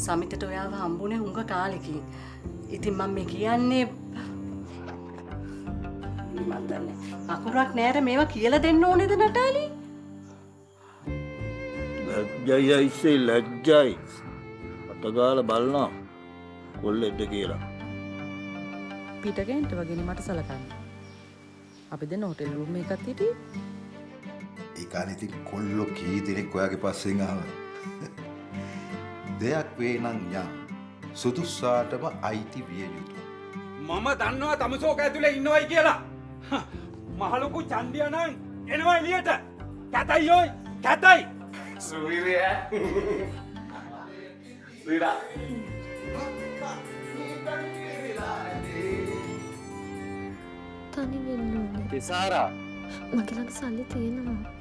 සමිතට ඔයාව හම්බුනේ හුඟ කාලෙකින්. ඉතින් මම මේ කියන්නේ මන් දන්නේ අකුරක් නෑර මේවා කියලා දෙන්න ඕනේද නටාලි? ලැජ්ජයි අයිසේ ලැජ්ජයි. අතගාලා බලනවා කොල්ලෙක්ද කියලා. පිටකෙන්ට වගේ මට සලකන්න. අපි දැන් හොටෙල් රූම් එකක් හිටියේ. ඒ කාලේ ඉතින් කොල්ලෝ කී දෙනෙක් ඔයාගේ පස්සෙන් ආවා. දෙයක් වේ නම් යම් සුදුස්සාටම අයිති විය යුතුයි. මම දන්නවා තමසෝක ඇතුලේ ඉන්නවයි කියලා. මහලොකු චන්දියා නම් එනවා එළියට. කැතයි ඔයි කැතයි. සුවිරිය. සුවිරා. තනි වෙන්න ඕනේ. තිසාරා මගේ ළඟ සල්ලි තියෙනවා.